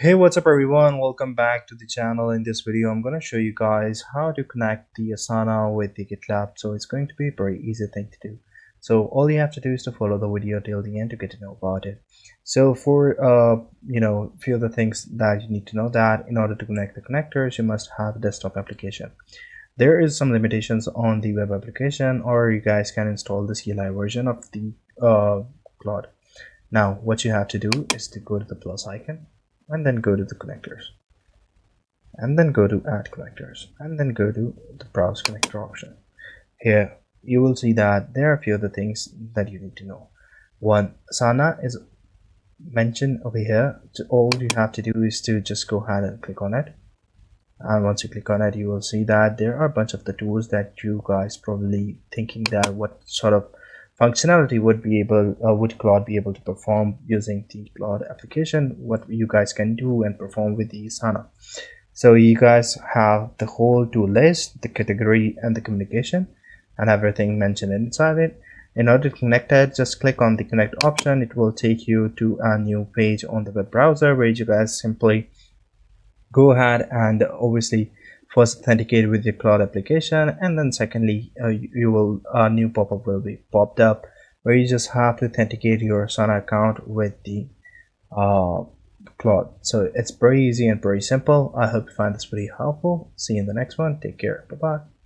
Hey, what's up everyone? Welcome back to the channel. In this video, I'm going to show you guys how to connect the Asana with the GitLab. So it's going to be a very easy thing to do. So all you have to do is to follow the video till the end to get to know about it. So for few of the things that you need to know, that in order to connect the connectors, you must have a desktop application. There is some limitations on the web application, or you guys can install the CLI version of the Claude. Now what you have to do is to go to the plus icon and then go to the connectors and then go to add connectors and then go to the browse connector option. Here you will see that there are a few other things that you need to know. One, Asana is mentioned over here. So all you have to do is to just go ahead and click on it, and once you click on it, you will see that there are a bunch of the tools that you guys probably thinking that what sort of functionality would Claude be able to perform using the Claude application, what you guys can do and perform with the Asana. So you guys have the whole tool list, the category and the communication and everything mentioned inside it. In order to connect it, just click on the connect option. It will take you to a new page on the web browser where you guys simply go ahead and obviously first authenticate with your Claude application, and then secondly you will a new pop-up will be popped up where you just have to authenticate your Asana account with the uh, Claude. So it's very easy and very simple. I hope you find this very helpful. See you in the next one. Take care. Bye bye.